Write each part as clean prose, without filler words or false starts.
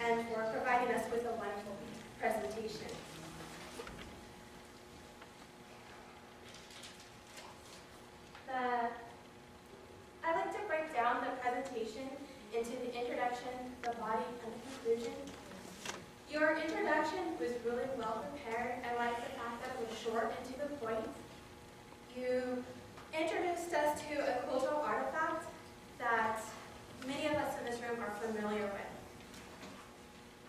and for providing us with a wonderful presentation. I like to break down the presentation into the introduction, the body, and the conclusion. Your introduction was really well prepared. I like the fact that it was short and to the point. You introduced us to a cultural artifact that many of us in this room are familiar with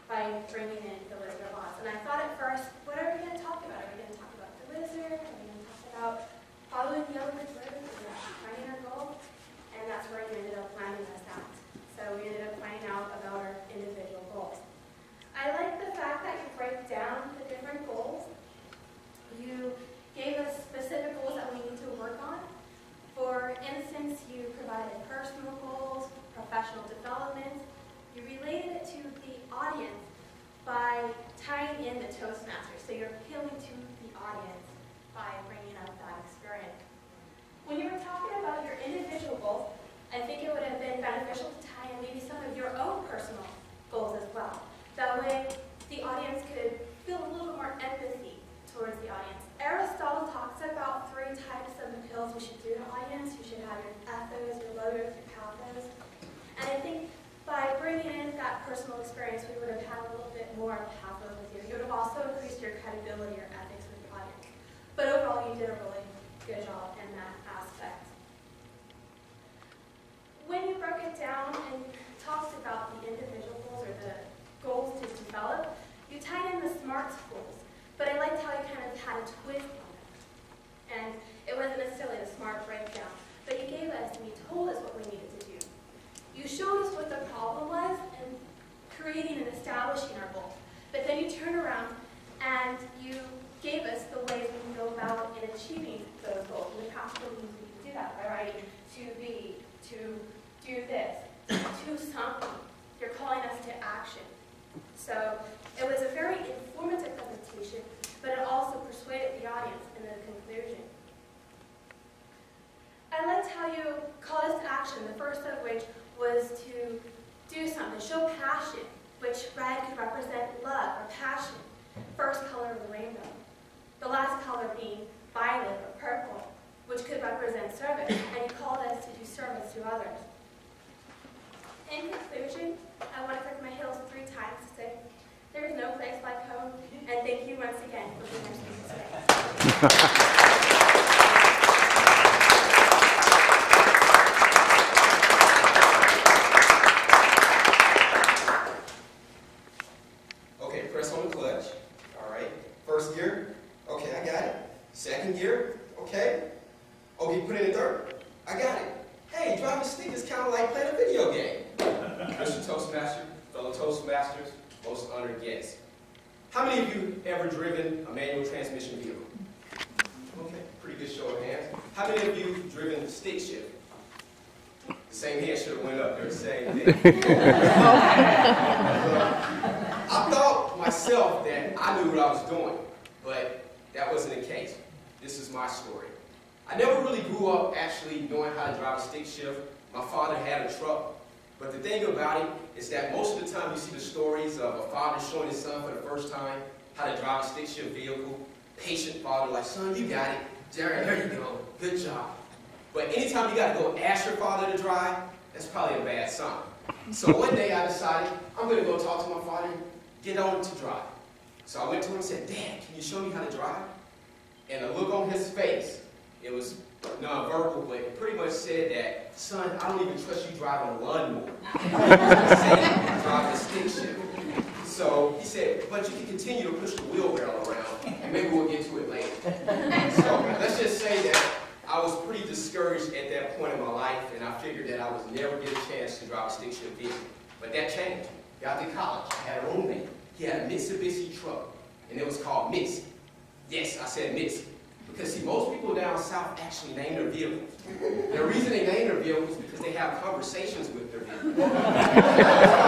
by bringing in the Wizard of Oz. And I thought at first, what are we going to talk about? Are we going to talk about the wizard? Are we going to talk about following the elephant's rhythm and finding our goal? And that's where you ended up landing us at. So we ended up finding out about our individual goals. I like the fact that you break down the different goals. You gave us specific goals that we need to work on. For instance, you provided personal goals, professional development. You related it to the audience by tying in the toastmasters. So you're appealing to the audience by bringing up that experience. When you were talking about your individual goals, I think it would have been beneficial to tie in maybe some of your own personal goals as well. That way, the audience could feel a little more empathy towards the audience. Aristotle talks about 3 types of appeals we should do to audience. You should have your ethos, your logos, your pathos. And I think by bringing in that personal experience, we would have had a little bit more pathos with you. You would have also increased your credibility or ethics with the audience. But overall, you did a really good job in that aspect. When you broke it down and talked about the individual goals or the goals to develop, you tied in the SMART goals. But I liked how you kind of had a twist on it. And it wasn't necessarily a SMART breakdown, but you gave us and you told us what we needed to do. You showed us what the problem was in creating and establishing our goals. But then you turned around and you gave us the ways we can go about in achieving those goals. And the practical means we can do that by writing to be, to do this, to something. You're calling us to action. So it was a very informative presentation, but it also persuaded the audience in the conclusion. I liked how you called us to action, the first of which was to do something, show passion, which red could represent love or passion, first color of the rainbow. The last color being violet or purple, which could represent service, and you called us to do service to others. In conclusion, I want to click my heels 3 times to say, there is no place like home, and thank you once again for being our speaker today. Okay, press on the clutch. All right. First gear. Okay, I got it. Second gear. Okay. Okay, put it in third. I got it. Hey, driving a stick is kind of like playing a video game. Mr. Toastmaster, fellow Toastmasters, most honored guests. How many of you ever driven a manual transmission vehicle? Okay, pretty good show of hands. How many of you driven stick shift? The same hand should have went up there, same thing. I thought myself that I knew what I was doing, but that wasn't the case. This is my story. I never really grew up actually knowing how to drive a stick shift. My father had a truck. But the thing about it is that most of the time you see the stories of a father showing his son for the first time how to drive a stick shift vehicle. Patient father like, son, you got it. Jerry, there you go. Good job. But anytime you got to go ask your father to drive, that's probably a bad sign. So one day I decided I'm going to go talk to my father and get on to drive. So I went to him and said, Dad, can you show me how to drive? And the look on his face, it was non-verbal, but it pretty much said that, son, I don't even trust you driving a lawnmower. Drive a stick shift. So he said, but you can continue to push the wheelbarrow around, and maybe we'll get to it later. So let's just say that I was pretty discouraged at that point in my life, and I figured that I would never get a chance to drive a stick shift vehicle. But that changed. Got to college, I had a roommate. He had a Mitsubishi truck, and it was called Mitzi. Yes, I said Mitzi. Because see, most people down south actually name their vehicles. The reason they name their vehicles is because they have conversations with their vehicles.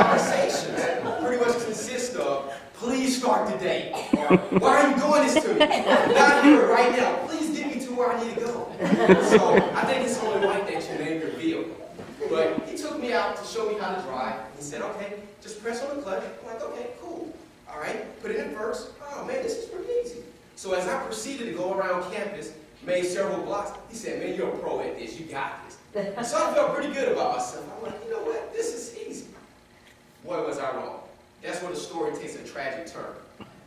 Conversations pretty much consist of, please start today. Or, why are you doing this to me? I'm not here right now. Please get me where I need to go. So I think it's only right that you name your vehicle. But he took me out to show me how to drive. He said, okay, just press on the clutch. I'm like, okay, cool. All right, put it in first. Oh, man, this is pretty easy. So as I proceeded to go around campus, made several blocks, he said, man, you're a pro at this. You got this. So I felt pretty good about myself. I went, you know what? This is easy. Boy, was I wrong. That's where the story takes a tragic turn.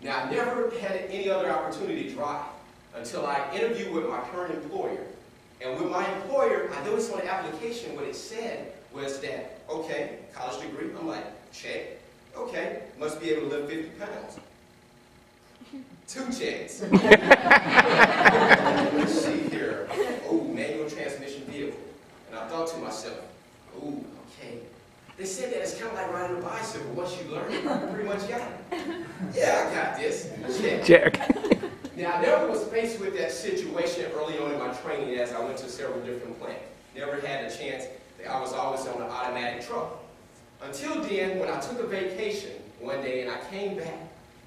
Now, I never had any other opportunity to drive until I interviewed with my current employer. And with my employer, I noticed on the application what it said was that, okay, college degree. I'm like, check. Okay, must be able to lift 50 pounds. 2 checks. Let's see here. Oh, manual transmission vehicle. And I thought to myself, oh, okay. They said that it's kind of like riding a bicycle. Once you learn it, you pretty much got it. Yeah, I got this. Check. Now, I never was faced with that situation early on in my training as I went to several different plants. Never had a chance. I was always on an automatic truck. Until then, when I took a vacation one day and I came back,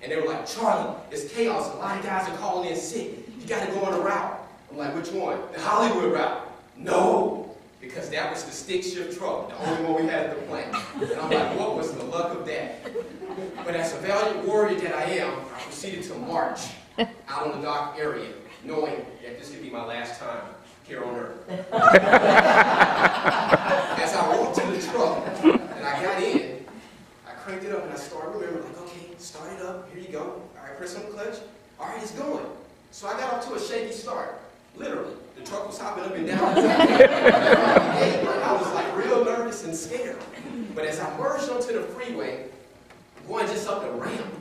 and they were like, Charlie, it's chaos. A lot of guys are calling in sick. You got to go on a route. I'm like, which one? The Hollywood route. No, because that was the stick shift truck, the only one we had at the plant. And I'm like, what was the luck of that? But as a valiant warrior that I am, I proceeded to march out on the dock area, knowing that this could be my last time here on earth. As I walked to the truck and I got in, I cranked it up and I started remembering, like, okay, start it up, here you go. All right, press on the clutch. All right, it's going. So I got off to a shaky start. Literally, the truck was hopping up and down. I was like real nervous and scared. But as I merged onto the freeway, going just up the ramp,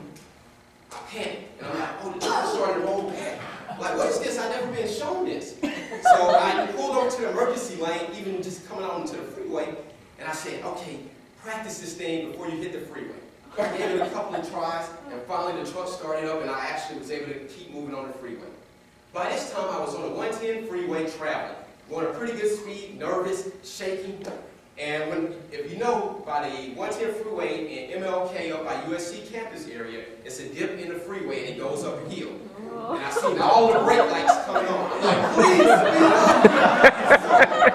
I panicked. And I'm like, oh, the truck is starting to roll back. Like, what is this? I've never been shown this. So I pulled over to the emergency lane, even just coming out onto the freeway, and I said, okay, practice this thing before you hit the freeway. I gave it a couple of tries, and finally the truck started up, and I actually was able to keep moving on the freeway. By this time, I was on the 110 freeway traveling, going at a pretty good speed, nervous, shaking. And if you know, by the 110 freeway in MLK up by USC campus area, it's a dip in the freeway and it goes up a hill. And I seen all the brake lights coming on. I'm like, please, speed up.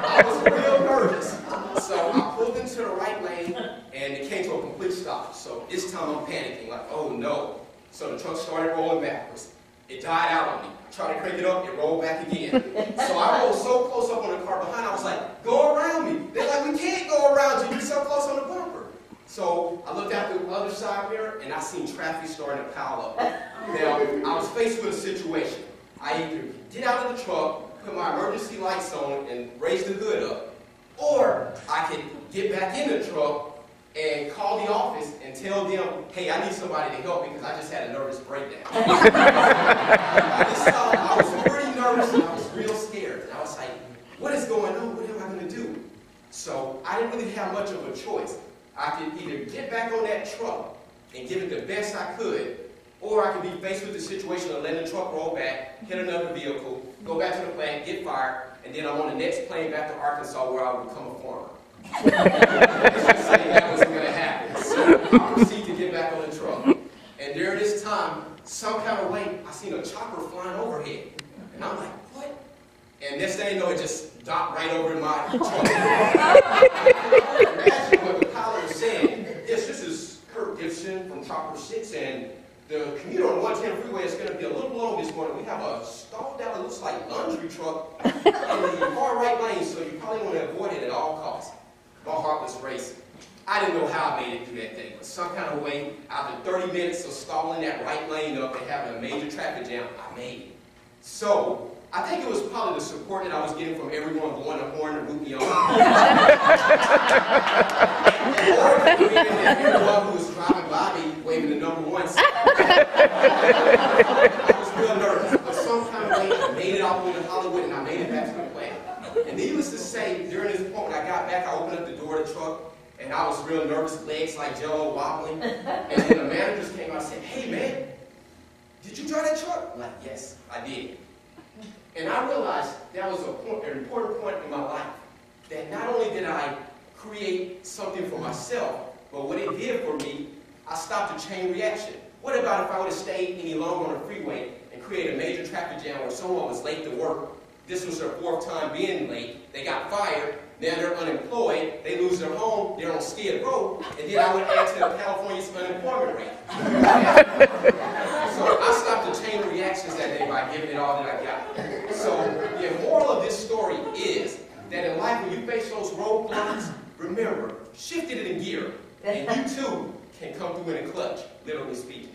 I was real nervous. So I pulled into the right lane and it came to a complete stop. So this time I'm panicking, like, oh no. So the truck started rolling backwards. It died out on me. I tried to crank it up, it rolled back again. So I rolled so close up on the car behind, I was like, go around me. They're like, we can't go around you, you're so close on the bumper. So I looked out the other side mirror, and I seen traffic starting to pile up. Now, I was faced with a situation. I either get out of the truck, put my emergency lights on, and raise the hood up, or I could get back in the truck and call the office and tell them, hey, I need somebody to help me because I just had a nervous breakdown. I was pretty nervous and I was real scared. And I was like, what is going on? What am I going to do? So I didn't really have much of a choice. I could either get back on that truck and give it the best I could, or I could be faced with the situation of letting the truck roll back, hit another vehicle, go back to the plant, get fired, and then I'm on the next plane back to Arkansas where I would become a farmer. That wasn't going to happen. So I proceeded to get back on the truck. And during this time, some kind of way, I seen a chopper flying overhead. And I'm like, what? And next thing you know, it just docked right over in my truck. Imagine what the pilot was saying. Yes, this is Kurt Gibson from Chopper 6, and the commuter on the 110 freeway is going to be a little long this morning. We have a stalled out, it looks like laundry truck in the far right lane, so you probably want to avoid it at all costs. My heart was racing. I didn't know how I made it through that thing, but some kind of way, after 30 minutes of stalling that right lane up and having a major traffic jam, I made it. So, I think it was probably the support that I was getting from everyone blowing the horn to root me on. Or everyone who was driving by me waving the number 1 sign. I was real nervous, but some kind of way I made it all the way to Hollywood and I made it back to the plant. And needless to say, during this point when I got back, I opened up the door of the truck and I was real nervous, legs like jello wobbling. And then the managers came out and said, hey man, did you drive that truck? I'm like, yes, I did. And I realized that was an important point in my life. That not only did I create something for myself, but what it did for me, I stopped a chain reaction. What about if I would have stayed any longer on the freeway and created a major traffic jam where someone was late to work, This was their 4th time being late. They got fired. Now they're unemployed. They lose their home. They're on Skid Row. And then I would add to California's unemployment rate. So I stopped the chain of reactions that day by giving it all that I got. So the moral of this story is that in life, when you face those roadblocks, remember, shift it in gear. And you too can come through in a clutch, literally speaking.